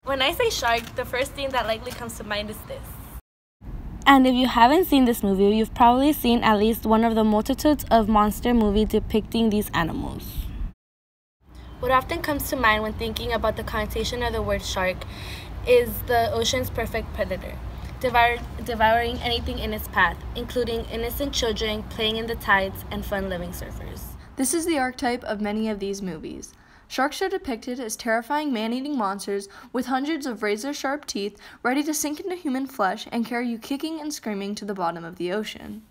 When I say shark, the first thing that likely comes to mind is this. And if you haven't seen this movie, you've probably seen at least one of the multitudes of monster movies depicting these animals. What often comes to mind when thinking about the connotation of the word shark is the ocean's perfect predator, devouring anything in its path, including innocent children playing in the tides and fun-loving surfers. This is the archetype of many of these movies. Sharks are depicted as terrifying man-eating monsters with hundreds of razor-sharp teeth ready to sink into human flesh and carry you kicking and screaming to the bottom of the ocean.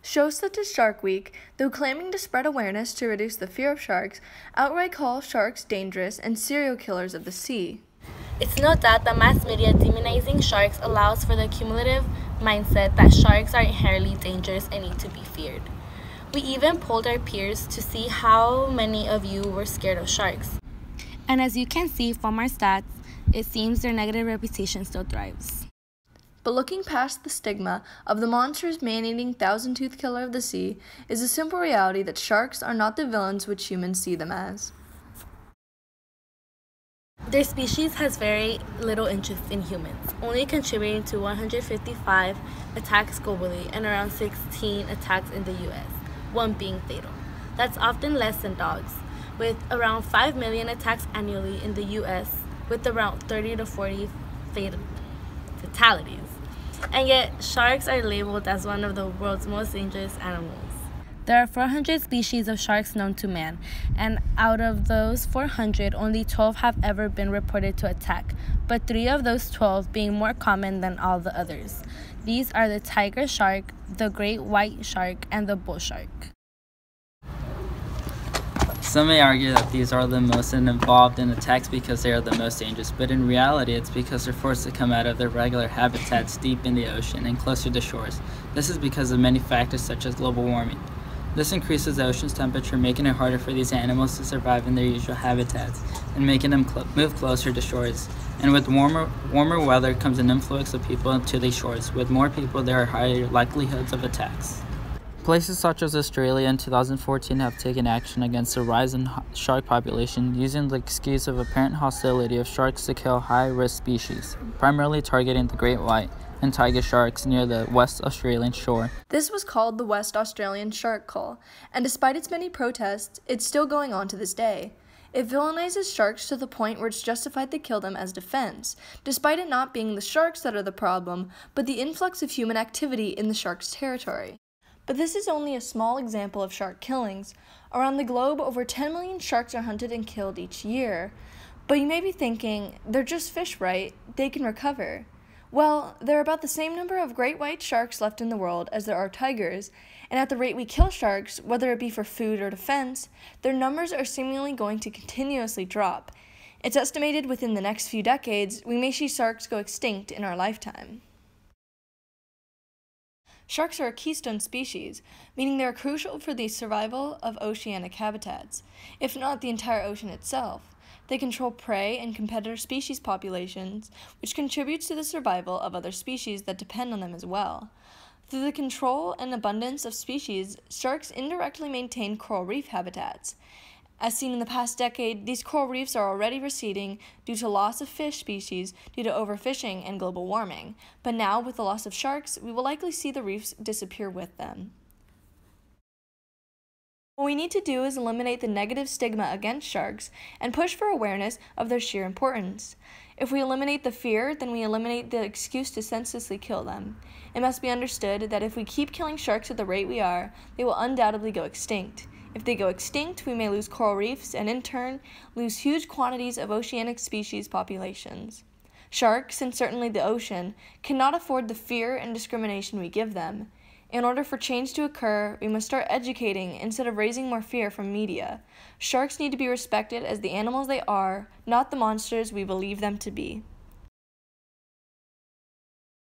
Shows such as Shark Week, though claiming to spread awareness to reduce the fear of sharks, outright call sharks dangerous and serial killers of the sea. It's no doubt that mass media demonizing sharks allows for the cumulative mindset that sharks are inherently dangerous and need to be feared. We even polled our peers to see how many of you were scared of sharks. And as you can see from our stats, it seems their negative reputation still thrives. But looking past the stigma of the monstrous man-eating thousand-tooth killer of the sea is a simple reality that sharks are not the villains which humans see them as. Their species has very little interest in humans, only contributing to 155 attacks globally and around 16 attacks in the US, one being fatal. That's often less than dogs, with around 5 million attacks annually in the US, with around 30 to 40 fatalities. And yet, sharks are labeled as one of the world's most dangerous animals. There are 400 species of sharks known to man, and out of those 400, only 12 have ever been reported to attack, but 3 of those 12 being more common than all the others. These are the tiger shark, the great white shark, and the bull shark. Some may argue that these are the most involved in attacks because they are the most dangerous, but in reality it's because they're forced to come out of their regular habitats deep in the ocean and closer to shores. This is because of many factors such as global warming. This increases the ocean's temperature, making it harder for these animals to survive in their usual habitats and making them move closer to shores. And with warmer weather comes an influx of people to these shores. With more people, there are higher likelihoods of attacks. Places such as Australia in 2014 have taken action against the rise in shark population using the excuse of apparent hostility of sharks to kill high-risk species, primarily targeting the great white and tiger sharks near the West Australian shore. This was called the West Australian Shark Cull, and despite its many protests, it's still going on to this day. It villainizes sharks to the point where it's justified to kill them as defense, despite it not being the sharks that are the problem, but the influx of human activity in the shark's territory. But this is only a small example of shark killings. Around the globe, over 10 million sharks are hunted and killed each year. But you may be thinking, they're just fish, right? They can recover. Well, there are about the same number of great white sharks left in the world as there are tigers, and at the rate we kill sharks, whether it be for food or defense, their numbers are seemingly going to continuously drop. It's estimated within the next few decades, we may see sharks go extinct in our lifetime. Sharks are a keystone species, meaning they are crucial for the survival of oceanic habitats, if not the entire ocean itself. They control prey and competitor species populations, which contributes to the survival of other species that depend on them as well. Through the control and abundance of species, sharks indirectly maintain coral reef habitats. As seen in the past decade, these coral reefs are already receding due to loss of fish species due to overfishing and global warming. But now, with the loss of sharks, we will likely see the reefs disappear with them. What we need to do is eliminate the negative stigma against sharks and push for awareness of their sheer importance. If we eliminate the fear, then we eliminate the excuse to senselessly kill them. It must be understood that if we keep killing sharks at the rate we are, they will undoubtedly go extinct. If they go extinct, we may lose coral reefs and in turn lose huge quantities of oceanic species populations. Sharks, and certainly the ocean, cannot afford the fear and discrimination we give them. In order for change to occur, we must start educating instead of raising more fear from media. Sharks need to be respected as the animals they are, not the monsters we believe them to be.